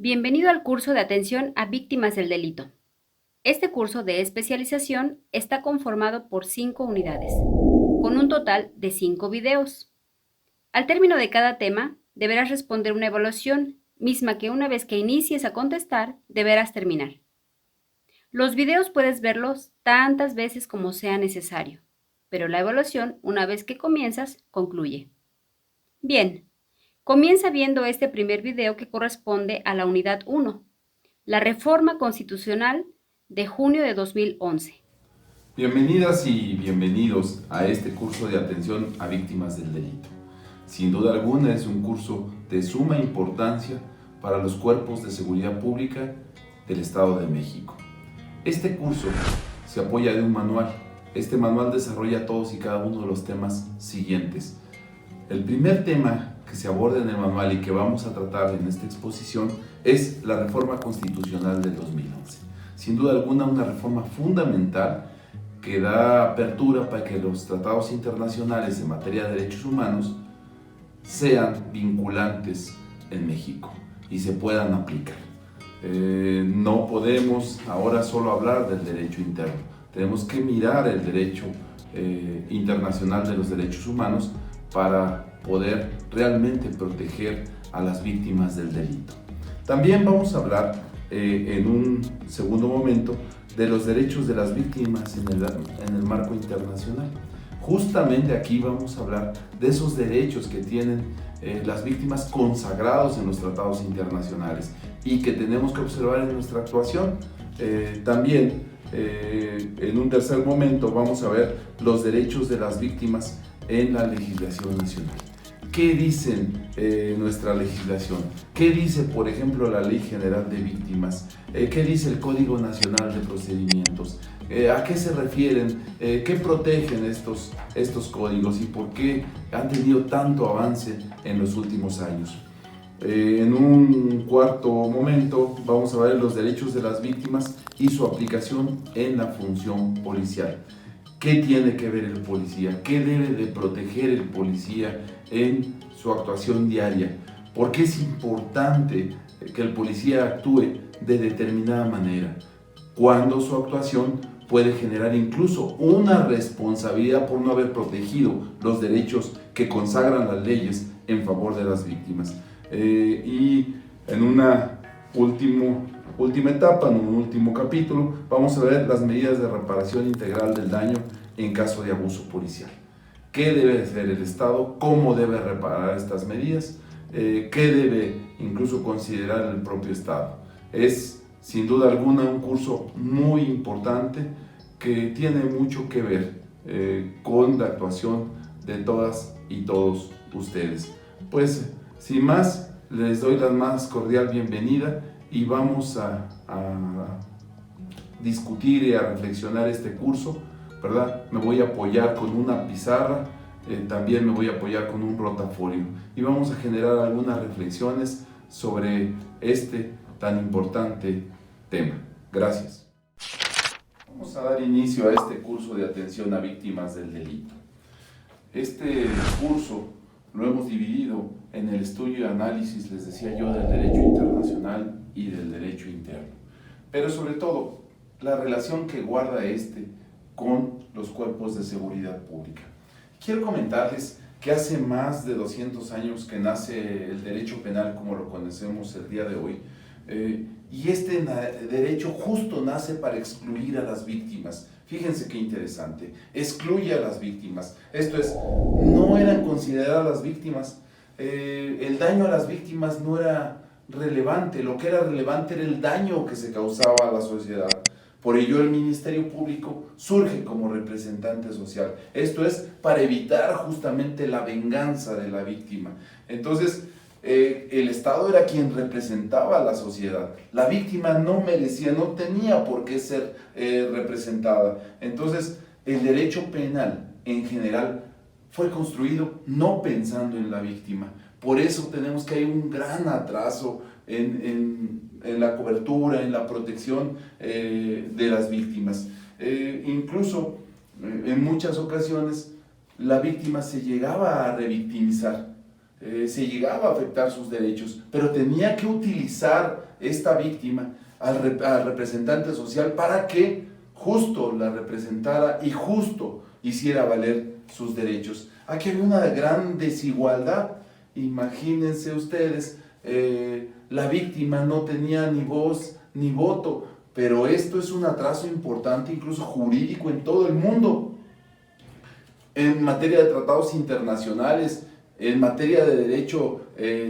Bienvenido al curso de atención a víctimas del delito. Este curso de especialización está conformado por 5 unidades, con un total de 5 videos. Al término de cada tema, deberás responder una evaluación, misma que una vez que inicies a contestar, deberás terminar. Los videos puedes verlos tantas veces como sea necesario, pero la evaluación, una vez que comienzas, concluye. Bien, comienza viendo este primer video que corresponde a la unidad 1, la reforma constitucional de junio de 2011. Bienvenidas y bienvenidos a este curso de atención a víctimas del delito. Sin duda alguna es un curso de suma importancia para los cuerpos de seguridad pública del Estado de México. Este curso se apoya de un manual. Este manual desarrolla todos y cada uno de los temas siguientes. El primer tema que se aborda en el manual y que vamos a tratar en esta exposición es la reforma constitucional del 2011. Sin duda alguna una reforma fundamental que da apertura para que los tratados internacionales en materia de derechos humanos sean vinculantes en México y se puedan aplicar. No podemos ahora solo hablar del derecho interno, tenemos que mirar el derecho internacional de los derechos humanos para poder realmente proteger a las víctimas del delito. También vamos a hablar en un segundo momento de los derechos de las víctimas en el marco internacional. Justamente aquí vamos a hablar de esos derechos que tienen las víctimas consagrados en los tratados internacionales y que tenemos que observar en nuestra actuación. También en un tercer momento vamos a ver los derechos de las víctimas en la legislación nacional. ¿Qué dice nuestra legislación? ¿Qué dice, por ejemplo, la Ley General de Víctimas? ¿Qué dice el Código Nacional de Procedimientos? ¿A qué se refieren? ¿Qué protegen estos códigos y por qué han tenido tanto avance en los últimos años? En un cuarto momento vamos a ver los derechos de las víctimas y su aplicación en la función policial. ¿Qué tiene que ver el policía? ¿Qué debe de proteger el policía en su actuación diaria? ¿Por qué es importante que el policía actúe de determinada manera? Cuando su actuación puede generar incluso una responsabilidad por no haber protegido los derechos que consagran las leyes en favor de las víctimas. Y en una última etapa, en un último capítulo, vamos a ver las medidas de reparación integral del daño en caso de abuso policial. ¿Qué debe hacer el Estado? ¿Cómo debe reparar estas medidas? ¿Qué debe incluso considerar el propio Estado? Es sin duda alguna un curso muy importante que tiene mucho que ver con la actuación de todas y todos ustedes. Pues sin más, les doy la más cordial bienvenida y vamos a discutir y a reflexionar este curso, ¿verdad? Me voy a apoyar con una pizarra, también me voy a apoyar con un rotafolio y vamos a generar algunas reflexiones sobre este tan importante tema. Gracias. Vamos a dar inicio a este curso de atención a víctimas del delito. Este curso lo hemos dividido en el estudio y análisis, les decía yo, del derecho internacional y del derecho interno. Pero sobre todo, la relación que guarda con los cuerpos de seguridad pública. Quiero comentarles que hace más de 200 años que nace el derecho penal como lo conocemos el día de hoy, y este derecho justo nace para excluir a las víctimas. Fíjense qué interesante, excluye a las víctimas. Esto es, no eran consideradas las víctimas, el daño a las víctimas no era relevante, lo que era relevante era el daño que se causaba a la sociedad. Por ello el Ministerio Público surge como representante social. Esto es para evitar justamente la venganza de la víctima. Entonces, el Estado era quien representaba a la sociedad. La víctima no merecía, no tenía por qué ser representada. Entonces, el derecho penal en general fue construido no pensando en la víctima. Por eso tenemos que hay un gran atraso en la cobertura, en la protección de las víctimas. Incluso en muchas ocasiones la víctima se llegaba a revictimizar. se llegaba a afectar sus derechos, pero tenía que utilizar esta víctima al representante social para que justo la representara y justo hiciera valer sus derechos. Aquí hay una gran desigualdad. Imagínense ustedes, la víctima no tenía ni voz ni voto, pero esto es un atraso importante, incluso jurídico, en todo el mundo. En materia de tratados internacionales, en materia de derecho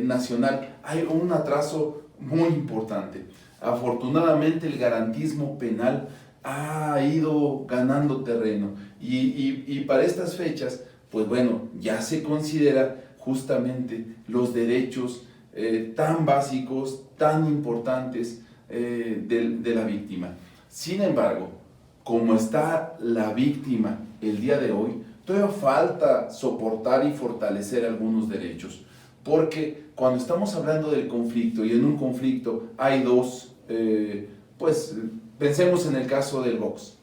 nacional, hay un atraso muy importante. Afortunadamente el garantismo penal ha ido ganando terreno y para estas fechas, pues bueno, ya se considera justamente los derechos tan básicos, tan importantes de la víctima. Sin embargo, como está la víctima el día de hoy, todavía falta soportar y fortalecer algunos derechos, porque cuando estamos hablando del conflicto y en un conflicto hay dos, pues pensemos en el caso del box,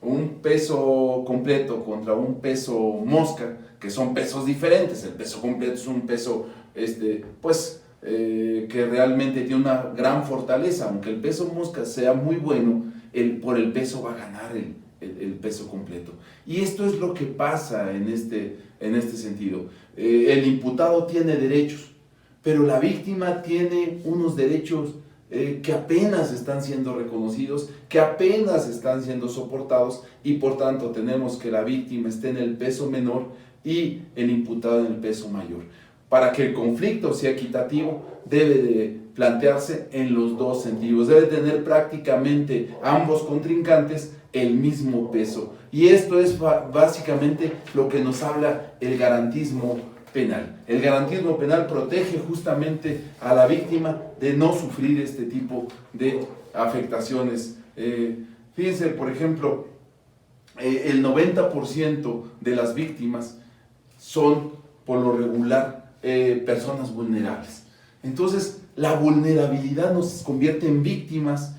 un peso completo contra un peso mosca, que son pesos diferentes. El peso completo es un peso que realmente tiene una gran fortaleza, aunque el peso mosca sea muy bueno, por el peso va a ganar el peso completo. Y esto es lo que pasa en este sentido. El imputado tiene derechos, pero la víctima tiene unos derechos que apenas están siendo reconocidos, que apenas están siendo soportados, y por tanto tenemos que la víctima esté en el peso menor y el imputado en el peso mayor. Para que el conflicto sea equitativo, debe de plantearse en los dos sentidos, debe tener prácticamente ambos contrincantes el mismo peso. Y esto es básicamente lo que nos habla el garantismo penal. El garantismo penal protege justamente a la víctima de no sufrir este tipo de afectaciones. Fíjense, por ejemplo, el 90% de las víctimas son, por lo regular, personas vulnerables. Entonces, la vulnerabilidad nos convierte en víctimas.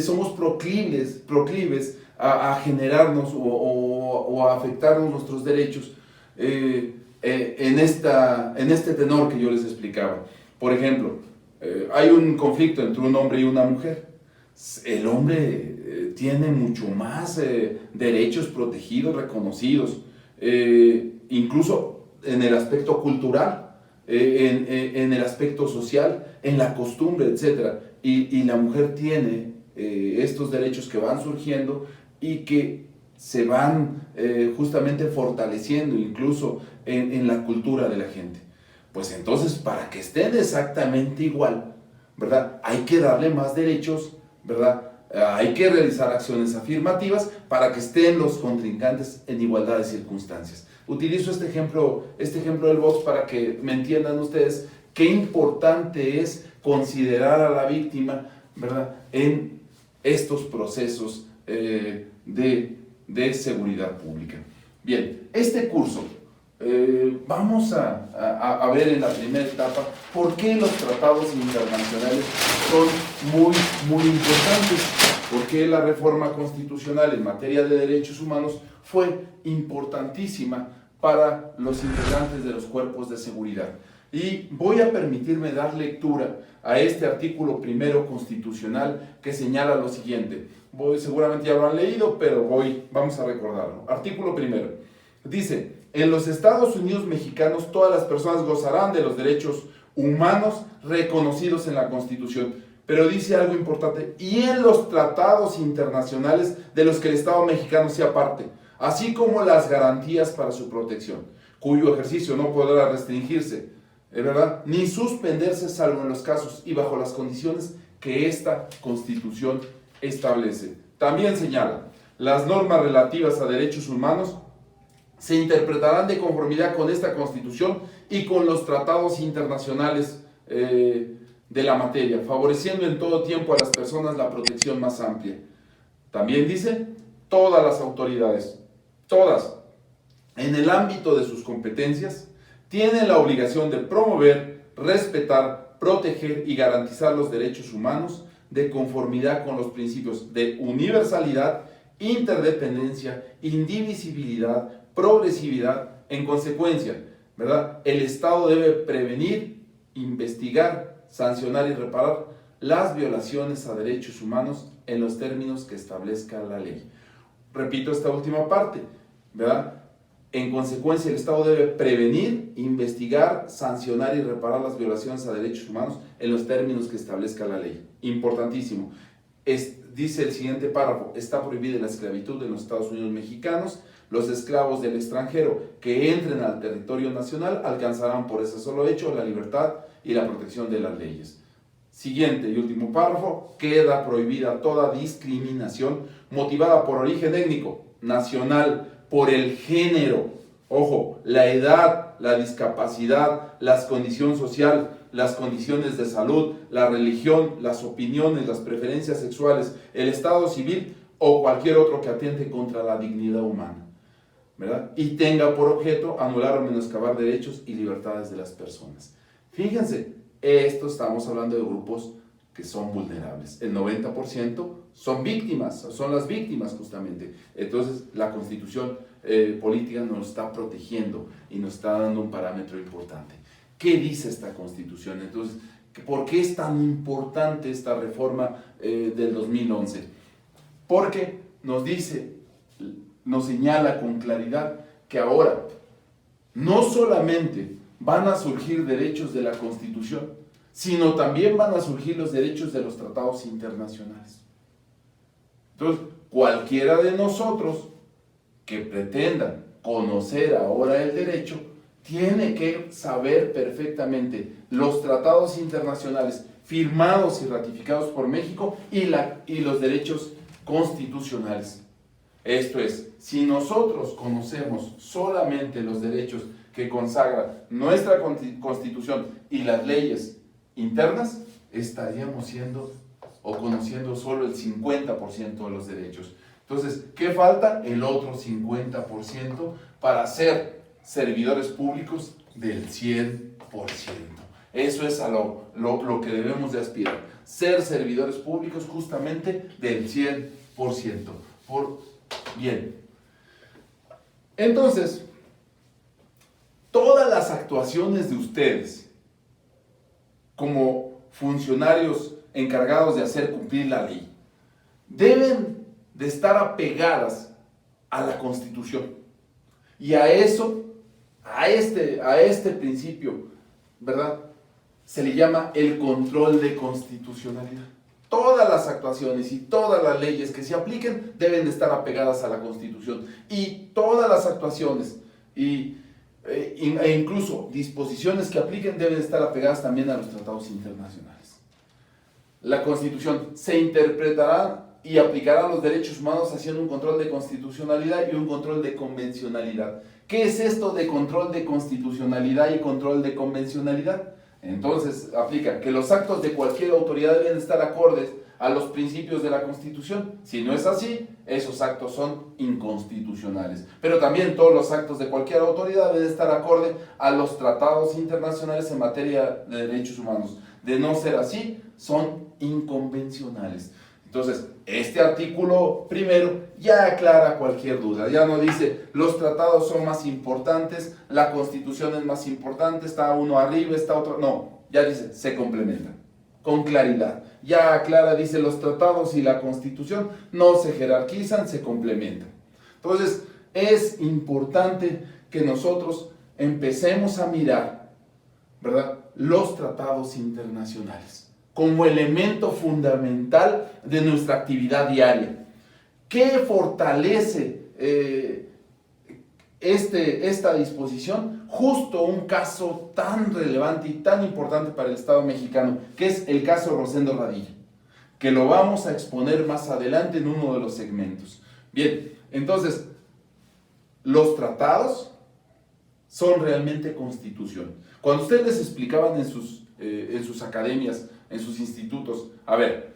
Somos proclives a generarnos o a afectarnos nuestros derechos en este tenor que yo les explicaba. Por ejemplo, hay un conflicto entre un hombre y una mujer. El hombre tiene mucho más derechos protegidos, reconocidos, incluso en el aspecto cultural, en el aspecto social, en la costumbre, etc. Y la mujer tiene estos derechos que van surgiendo y que se van justamente fortaleciendo incluso en la cultura de la gente. Pues entonces, para que estén exactamente igual, ¿verdad?, hay que darle más derechos, ¿verdad? Hay que realizar acciones afirmativas para que estén los contrincantes en igualdad de circunstancias. Utilizo este ejemplo del box para que me entiendan ustedes qué importante es considerar a la víctima, ¿verdad?, en estos procesos de seguridad pública. Bien, este curso, vamos a ver en la primera etapa por qué los tratados internacionales son muy importantes, por qué la reforma constitucional en materia de derechos humanos fue importantísima para los integrantes de los cuerpos de seguridad. Y voy a permitirme dar lectura a este artículo primero constitucional que señala lo siguiente. Seguramente ya lo han leído, pero vamos a recordarlo. Artículo primero. Dice: en los Estados Unidos mexicanos todas las personas gozarán de los derechos humanos reconocidos en la Constitución. Pero dice algo importante: y en los tratados internacionales de los que el Estado mexicano sea parte, así como las garantías para su protección, cuyo ejercicio no podrá restringirse, ¿verdad?, ni suspenderse salvo en los casos y bajo las condiciones que esta Constitución establece. También señala: las normas relativas a derechos humanos se interpretarán de conformidad con esta Constitución y con los tratados internacionales de la materia, favoreciendo en todo tiempo a las personas la protección más amplia. También dice: todas las autoridades, todas, en el ámbito de sus competencias, tienen la obligación de promover, respetar, proteger y garantizar los derechos humanos de conformidad con los principios de universalidad, interdependencia, indivisibilidad, progresividad. En consecuencia, ¿verdad? El Estado debe prevenir, investigar, sancionar y reparar las violaciones a derechos humanos en los términos que establezca la ley. Repito esta última parte, ¿verdad? En consecuencia, el Estado debe prevenir, investigar, sancionar y reparar las violaciones a derechos humanos en los términos que establezca la ley. Importantísimo. Dice el siguiente párrafo: está prohibida la esclavitud en los Estados Unidos mexicanos. Los esclavos del extranjero que entren al territorio nacional alcanzarán por ese solo hecho la libertad y la protección de las leyes. Siguiente y último párrafo: queda prohibida toda discriminación motivada por origen étnico, nacional, por el género, ojo, la edad, la discapacidad, la condición social, las condiciones de salud, la religión, las opiniones, las preferencias sexuales, el estado civil o cualquier otro que atente contra la dignidad humana, ¿verdad? Y tenga por objeto anular o menoscabar derechos y libertades de las personas. Fíjense, esto estamos hablando de grupos que son vulnerables. El 90% son víctimas, son las víctimas justamente. Entonces, la Constitución política nos está protegiendo y nos está dando un parámetro importante. ¿Qué dice esta Constitución? Entonces, ¿por qué es tan importante esta reforma del 2011? Porque nos dice, nos señala con claridad que ahora no solamente van a surgir derechos de la Constitución, sino también van a surgir los derechos de los tratados internacionales. Entonces, cualquiera de nosotros que pretenda conocer ahora el derecho, tiene que saber perfectamente los tratados internacionales firmados y ratificados por México y los derechos constitucionales. Esto es, si nosotros conocemos solamente los derechos que consagra nuestra Constitución y las leyes internas, estaríamos siendo o conociendo solo el 50% de los derechos. Entonces, ¿qué falta? El otro 50% para ser servidores públicos del 100%. Eso es a lo que debemos de aspirar. Ser servidores públicos justamente del 100%. Bien. Entonces, todas las actuaciones de ustedes como funcionarios encargados de hacer cumplir la ley deben de estar apegadas a la Constitución. Y a eso, a este principio, ¿verdad? Se le llama el control de constitucionalidad. Todas las actuaciones y todas las leyes que se apliquen deben de estar apegadas a la Constitución. Y todas las actuaciones e incluso disposiciones que apliquen deben estar apegadas también a los tratados internacionales. La Constitución se interpretará y aplicará los derechos humanos haciendo un control de constitucionalidad y un control de convencionalidad. ¿Qué es esto de control de constitucionalidad y control de convencionalidad? Entonces, aplica que los actos de cualquier autoridad deben estar acordes a los principios de la Constitución. Si no es así, esos actos son inconstitucionales. Pero también todos los actos de cualquier autoridad deben estar acorde a los tratados internacionales en materia de derechos humanos. De no ser así, son inconvencionales. Entonces, este artículo primero ya aclara cualquier duda. Ya no dice, los tratados son más importantes, la Constitución es más importante, está uno arriba, está otro... No, ya dice, se complementan, con claridad. Ya aclara, dice, los tratados y la Constitución no se jerarquizan, se complementan. Entonces, es importante que nosotros empecemos a mirar, ¿verdad?, los tratados internacionales como elemento fundamental de nuestra actividad diaria. ¿Qué fortalece esta disposición? Justo un caso tan relevante y tan importante para el Estado mexicano, que es el caso Rosendo Radilla, que lo vamos a exponer más adelante en uno de los segmentos. Bien, entonces, los tratados son realmente constitución. Cuando ustedes les explicaban en sus academias, en sus institutos, a ver,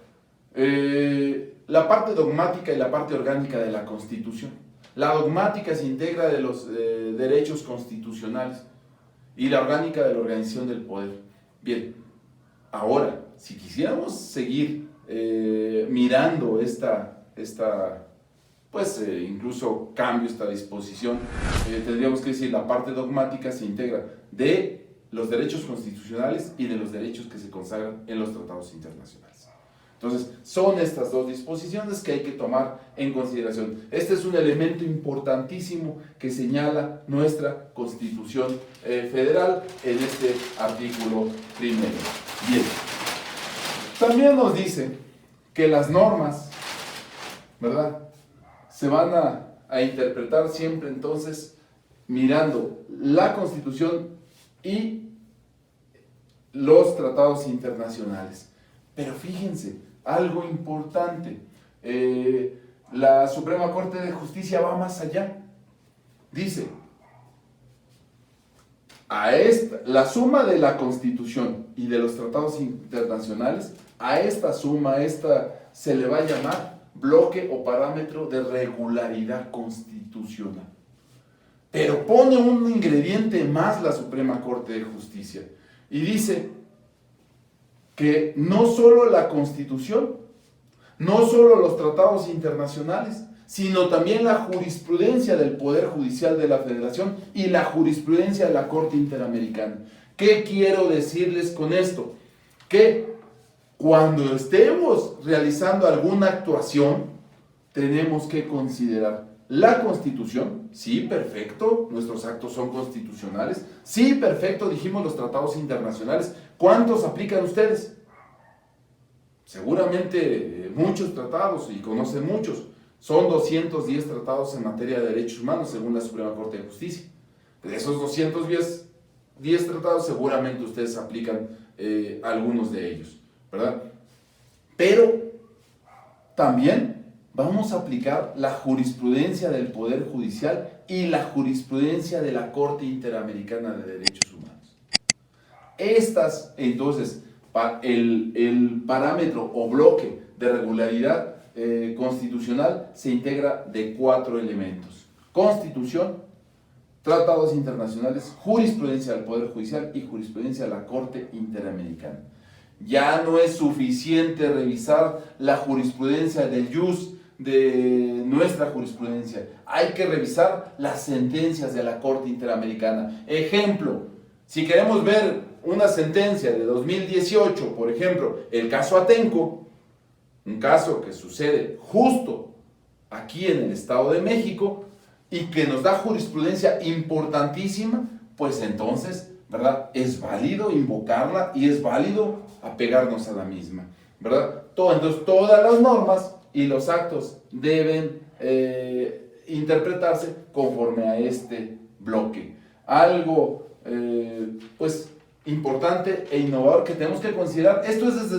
la parte dogmática y la parte orgánica de la Constitución. La dogmática se integra de los derechos constitucionales y la orgánica de la organización del poder. Bien, ahora, si quisiéramos seguir mirando esta pues incluso cambio esta disposición. Tendríamos que decir, la parte dogmática se integra de los derechos constitucionales y de los derechos que se consagran en los tratados internacionales. Entonces, son estas dos disposiciones que hay que tomar en consideración. Este es un elemento importantísimo que señala nuestra Constitución Federal en este artículo primero. Bien. También nos dice que las normas, ¿verdad?, se van a interpretar siempre entonces mirando la Constitución y los tratados internacionales. Pero fíjense, algo importante, la Suprema Corte de Justicia va más allá. Dice, la suma de la Constitución y de los tratados internacionales, a esta suma, se le va a llamar bloque o parámetro de regularidad constitucional. Pero pone un ingrediente más la Suprema Corte de Justicia y dice que no solo la Constitución, no solo los tratados internacionales, sino también la jurisprudencia del Poder Judicial de la Federación y la jurisprudencia de la Corte Interamericana. ¿Qué quiero decirles con esto? Que cuando estemos realizando alguna actuación, tenemos que considerar la Constitución. Sí, perfecto, nuestros actos son constitucionales. Sí, perfecto, dijimos los tratados internacionales. ¿Cuántos aplican ustedes? Seguramente muchos tratados, y conocen muchos. Son 210 tratados en materia de derechos humanos, según la Suprema Corte de Justicia. De esos 210 tratados, seguramente ustedes aplican algunos de ellos, ¿verdad? Pero también vamos a aplicar la jurisprudencia del Poder Judicial y la jurisprudencia de la Corte Interamericana de Derechos Humanos. Estas, entonces, el parámetro o bloque de regularidad constitucional se integra de 4 elementos: Constitución, tratados internacionales, jurisprudencia del Poder Judicial y jurisprudencia de la Corte Interamericana. Ya no es suficiente revisar la jurisprudencia del JUS, de nuestra jurisprudencia. Hay que revisar las sentencias de la Corte Interamericana. Ejemplo, si queremos ver una sentencia de 2018, por ejemplo, el caso Atenco, un caso que sucede justo aquí en el Estado de México y que nos da jurisprudencia importantísima, pues entonces, ¿verdad?, es válido invocarla y es válido apegarnos a la misma, ¿verdad? Entonces, todas las normas y los actos deben interpretarse conforme a este bloque. Algo, pues, importante e innovador que tenemos que considerar, esto es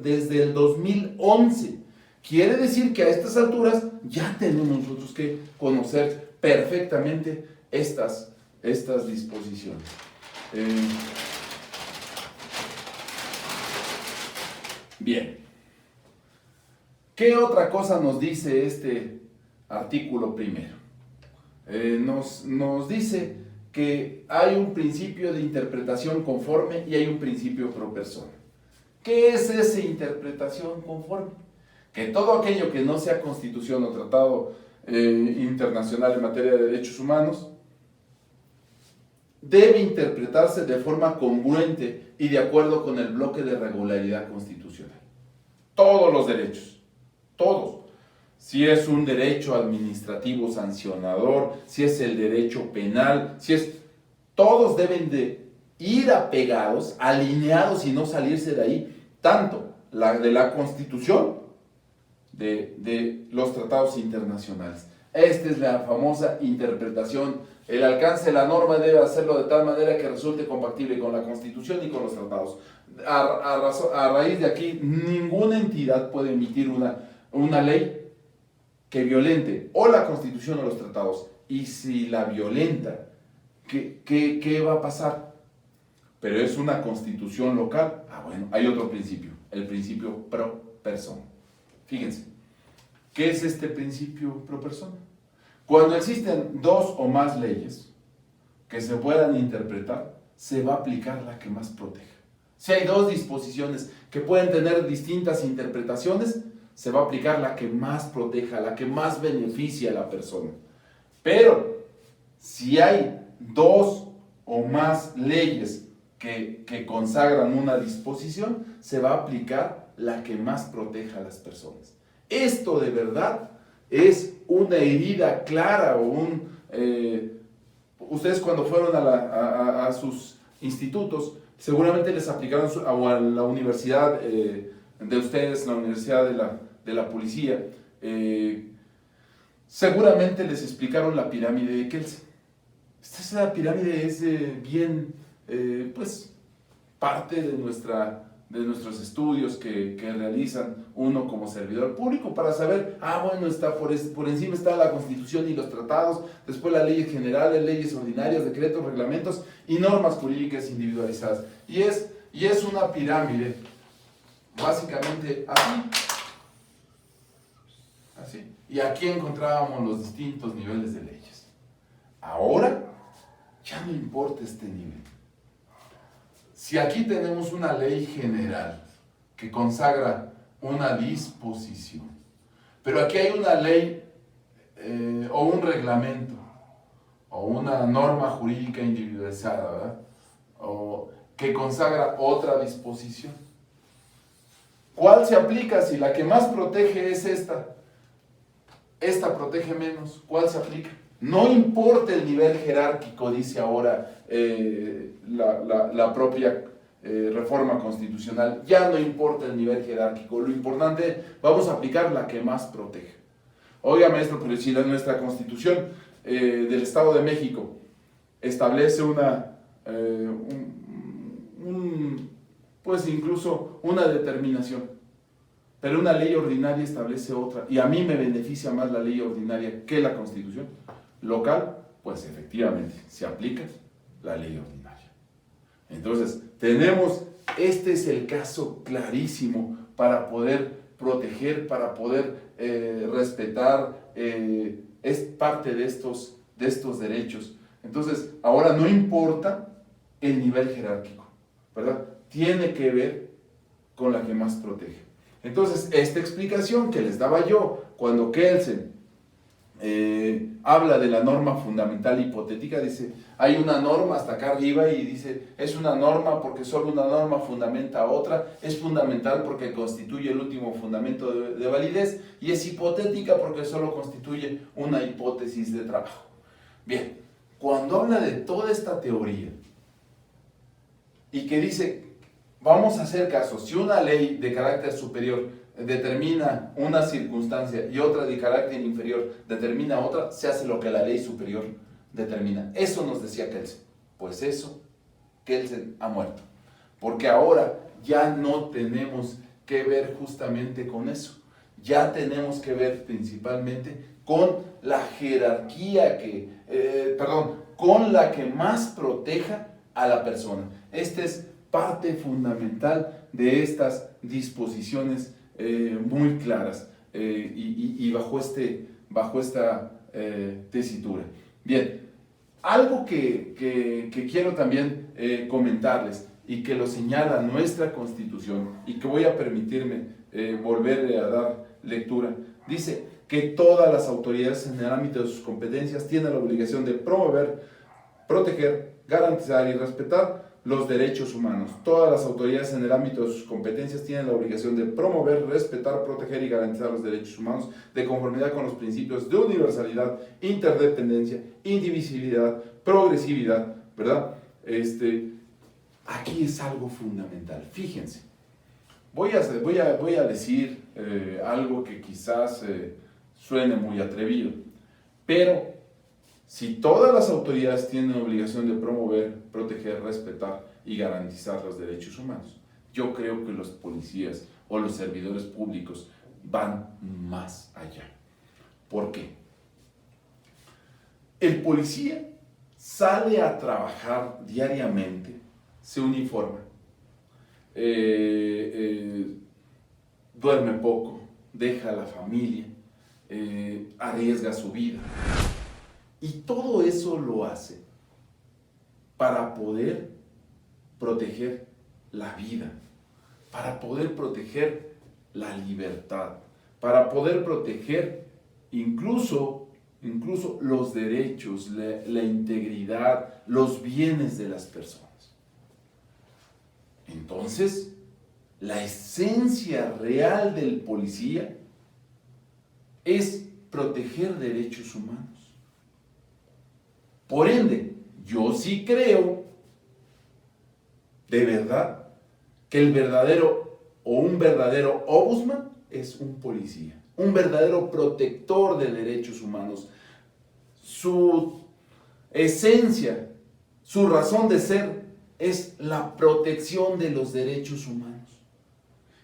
desde el 2011. Quiere decir que a estas alturas ya tenemos nosotros que conocer perfectamente estas disposiciones. Bien. ¿Qué otra cosa nos dice este artículo primero? Nos dice que hay un principio de interpretación conforme y hay un principio pro persona. ¿Qué es esa interpretación conforme? Que todo aquello que no sea constitución o tratado internacional en materia de derechos humanos debe interpretarse de forma congruente y de acuerdo con el bloque de regularidad constitucional. Todos los derechos, todos. Si es un derecho administrativo sancionador, si es el derecho penal, todos deben de ir apegados, alineados y no salirse de ahí, tanto de la Constitución, de los tratados internacionales. Esta es la famosa interpretación. El alcance de la norma debe hacerlo de tal manera que resulte compatible con la Constitución y con los tratados. A raíz de aquí, ninguna entidad puede emitir una ley que violente o la Constitución o los tratados. Y si la violenta, ¿qué va a pasar? Pero es una Constitución local. Bueno, hay otro principio, el principio pro persona. Fíjense, ¿qué es este principio pro persona? Cuando existen dos o más leyes que se puedan interpretar, se va a aplicar la que más proteja. Si hay dos disposiciones que pueden tener distintas interpretaciones, se va a aplicar la que más proteja, la que más beneficie a la persona. Pero si hay dos o más leyes que consagran una disposición, se va a aplicar la que más proteja a las personas. Esto de verdad es una herida clara o ustedes cuando fueron a sus institutos, seguramente les aplicaron, o a la universidad de ustedes, la universidad de la policía, seguramente les explicaron la pirámide de Kelsen. Esta pirámide es bien, pues, parte de nuestros estudios que realizan uno como servidor público para saber, bueno, está por encima está la Constitución y los tratados, después las leyes generales, leyes ordinarias, decretos, reglamentos y normas jurídicas individualizadas. Y es una pirámide, básicamente así. Y aquí encontrábamos los distintos niveles de leyes. Ahora ya no importa este nivel. Si aquí tenemos una ley general que consagra una disposición, pero aquí hay una ley o un reglamento o una norma jurídica individualizada, ¿verdad? O que consagra otra disposición. ¿Cuál se aplica? Si la que más protege es esta protege menos, ¿cuál se aplica? No importa el nivel jerárquico, dice ahora la propia reforma constitucional, ya no importa el nivel jerárquico, lo importante, vamos a aplicar la que más protege. Oiga, maestro, pero si nuestra Constitución del Estado de México establece pues incluso una determinación, pero una ley ordinaria establece otra, y a mí me beneficia más la ley ordinaria que la Constitución local, pues efectivamente se aplica la ley ordinaria. Entonces, este es el caso clarísimo para poder proteger, para poder respetar, es parte de estos derechos. Entonces, ahora no importa el nivel jerárquico, ¿verdad? Tiene que ver con la que más protege. Entonces, esta explicación que les daba yo cuando Kelsen habla de la norma fundamental hipotética, dice, hay una norma hasta acá arriba y dice, es una norma porque solo una norma fundamenta a otra, es fundamental porque constituye el último fundamento de validez y es hipotética porque solo constituye una hipótesis de trabajo. Bien, cuando habla de toda esta teoría y que dice, vamos a hacer caso, si una ley de carácter superior determina una circunstancia y otra de carácter inferior determina otra, se hace lo que la ley superior determina. Eso nos decía Kelsen. Pues eso, Kelsen ha muerto. Porque ahora ya no tenemos que ver justamente con eso. Ya tenemos que ver principalmente con la jerarquía con la que más proteja a la persona. Esta es parte fundamental de estas disposiciones muy claras y bajo esta tesitura. Bien, algo que quiero también comentarles y que lo señala nuestra Constitución y que voy a permitirme volver a dar lectura, dice que todas las autoridades en el ámbito de sus competencias tienen la obligación de promover, proteger, garantizar y respetar los derechos humanos. Todas las autoridades en el ámbito de sus competencias tienen la obligación de promover, respetar, proteger y garantizar los derechos humanos de conformidad con los principios de universalidad, interdependencia, indivisibilidad, progresividad, ¿verdad? Aquí es algo fundamental. Fíjense, voy a decir algo que quizás suene muy atrevido, pero si todas las autoridades tienen obligación de promover, proteger, respetar y garantizar los derechos humanos, yo creo que los policías o los servidores públicos van más allá. ¿Por qué? El policía sale a trabajar diariamente, se uniforma, duerme poco, deja a la familia, arriesga su vida. Y todo eso lo hace para poder proteger la vida, para poder proteger la libertad, para poder proteger incluso los derechos, la integridad, los bienes de las personas. Entonces, la esencia real del policía es proteger derechos humanos. Por ende, yo sí creo, de verdad, que el verdadero o un verdadero ombudsman es un policía, un verdadero protector de derechos humanos. Su esencia, su razón de ser es la protección de los derechos humanos.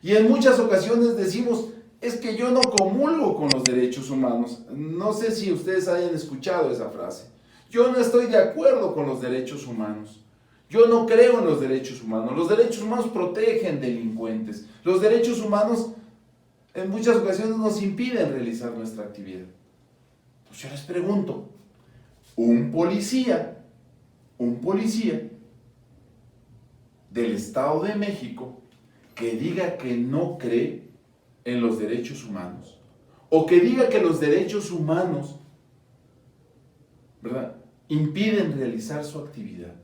Y en muchas ocasiones decimos, es que yo no comulgo con los derechos humanos. No sé si ustedes hayan escuchado esa frase. Yo no estoy de acuerdo con los derechos humanos. Yo no creo en los derechos humanos. Los derechos humanos protegen delincuentes. Los derechos humanos en muchas ocasiones nos impiden realizar nuestra actividad. Pues yo les pregunto, un policía del Estado de México que diga que no cree en los derechos humanos, o que diga que los derechos humanos, ¿verdad?, impiden realizar su actividad,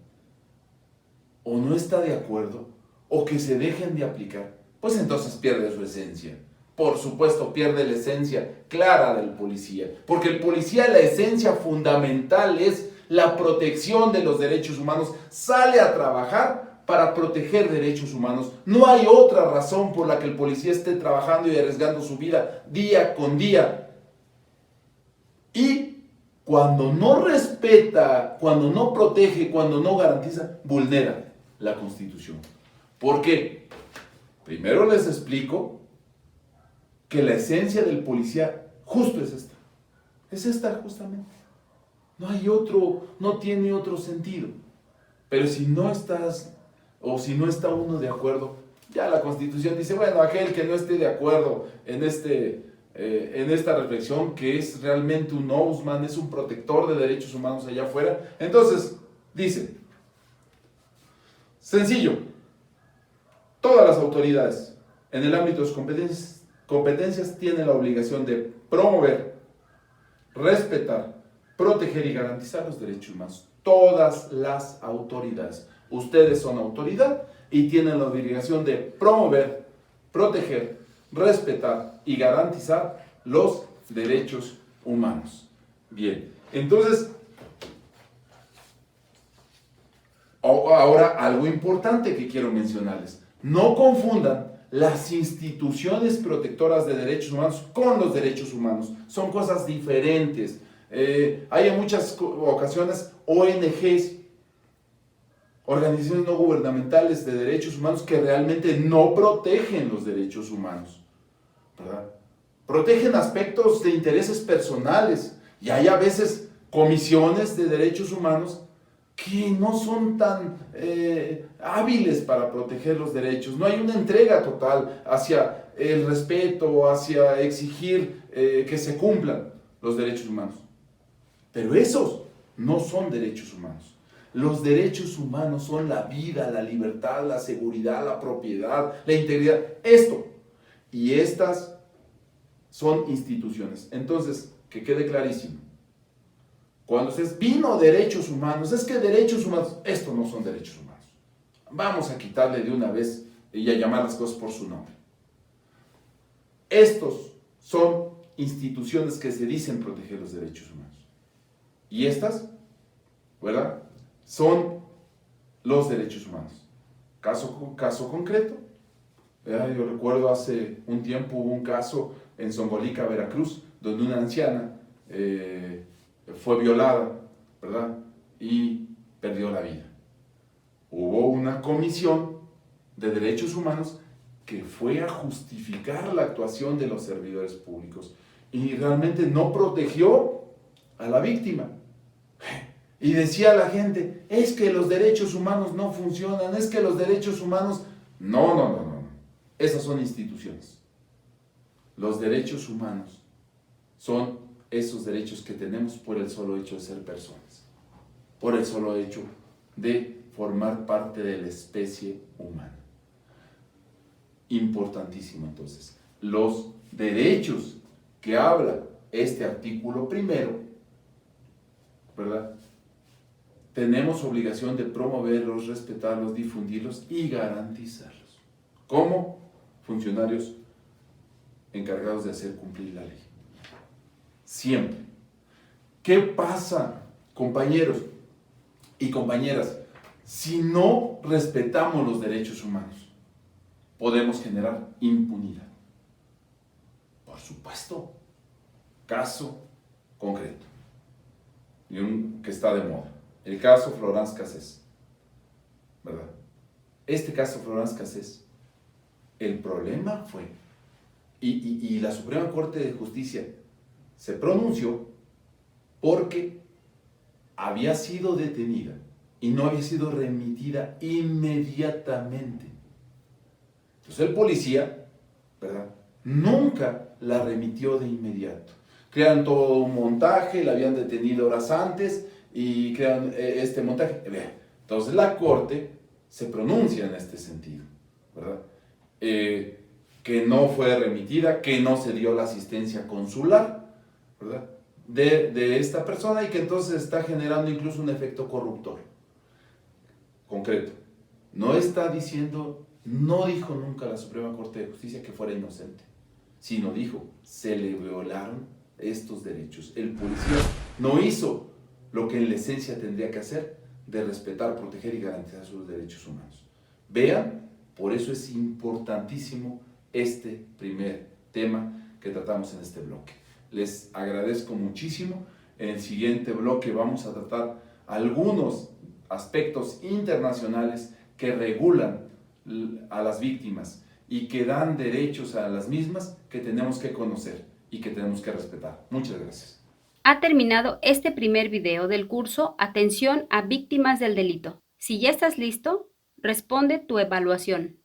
o no está de acuerdo, o que se dejen de aplicar, pues entonces pierde su esencia. Por supuesto, pierde la esencia clara del policía, porque el policía, la esencia fundamental es la protección de los derechos humanos. Sale a trabajar para proteger derechos humanos. No hay otra razón por la que el policía esté trabajando y arriesgando su vida día con día. Y cuando no respeta, cuando no protege, cuando no garantiza, vulnera la Constitución. ¿Por qué? Primero les explico que la esencia del policía justo es esta. Es esta justamente. No hay otro, no tiene otro sentido. Pero si no estás, o si no está uno de acuerdo, ya la Constitución dice, bueno, aquel que no esté de acuerdo en esta reflexión, que es realmente un ombudsman, es un protector de derechos humanos allá afuera, entonces dice, sencillo, todas las autoridades en el ámbito de sus competencias tienen la obligación de promover, respetar, proteger y garantizar los derechos humanos. Todas las autoridades. Ustedes son autoridad y tienen la obligación de promover, proteger, respetar y garantizar los derechos humanos. Bien, entonces, ahora algo importante que quiero mencionarles. No confundan las instituciones protectoras de derechos humanos con los derechos humanos. Son cosas diferentes. Hay en muchas ocasiones ONGs, organizaciones no gubernamentales de derechos humanos, que realmente no protegen los derechos humanos, ¿verdad? Protegen aspectos de intereses personales, y hay a veces comisiones de derechos humanos que no son tan hábiles para proteger los derechos. No hay una entrega total hacia el respeto, hacia exigir que se cumplan los derechos humanos. Pero esos no son derechos humanos. Los derechos humanos son la vida, la libertad, la seguridad, la propiedad, la integridad. Esto. Y estas son instituciones. Entonces, que quede clarísimo. Cuando ustedes vino derechos humanos, es que derechos humanos, esto no son derechos humanos. Vamos a quitarle de una vez y a llamar las cosas por su nombre. Estos son instituciones que se dicen proteger los derechos humanos. Y estas, ¿verdad?, son los derechos humanos. Caso concreto, ¿verdad? Yo recuerdo hace un tiempo hubo un caso en Zongolica, Veracruz, donde una anciana fue violada, ¿verdad?, y perdió la vida. Hubo una comisión de derechos humanos que fue a justificar la actuación de los servidores públicos y realmente no protegió a la víctima. Y decía la gente, es que los derechos humanos no funcionan, es que los derechos humanos... No. Esas son instituciones. Los derechos humanos son esos derechos que tenemos por el solo hecho de ser personas, por el solo hecho de formar parte de la especie humana. Importantísimo entonces, los derechos que habla este artículo primero, ¿verdad? Tenemos obligación de promoverlos, respetarlos, difundirlos y garantizarlos como funcionarios encargados de hacer cumplir la ley. Siempre. ¿Qué pasa, compañeros y compañeras? Si no respetamos los derechos humanos, podemos generar impunidad. Por supuesto. Caso concreto. Y un que está de moda. El caso Florence Cassés. ¿Verdad? Este caso Florence Cassés, el problema fue, y la Suprema Corte de Justicia se pronunció porque había sido detenida y no había sido remitida inmediatamente. Entonces el policía, ¿verdad?, nunca la remitió de inmediato. Crean todo un montaje, la habían detenido horas antes y crean este montaje. Entonces la Corte se pronuncia en este sentido, ¿verdad? Que no fue remitida, que no se dio la asistencia consular, ¿verdad?, de esta persona, y que entonces está generando incluso un efecto corruptor. Concreto, no está diciendo, no dijo nunca la Suprema Corte de Justicia que fuera inocente, sino dijo, se le violaron estos derechos. El policía no hizo lo que en la esencia tendría que hacer, de respetar, proteger y garantizar sus derechos humanos. Vean, por eso es importantísimo este primer tema que tratamos en este bloque. Les agradezco muchísimo. En el siguiente bloque vamos a tratar algunos aspectos internacionales que regulan a las víctimas y que dan derechos a las mismas que tenemos que conocer y que tenemos que respetar. Muchas gracias. Ha terminado este primer video del curso Atención a víctimas del delito. Si ya estás listo, responde tu evaluación.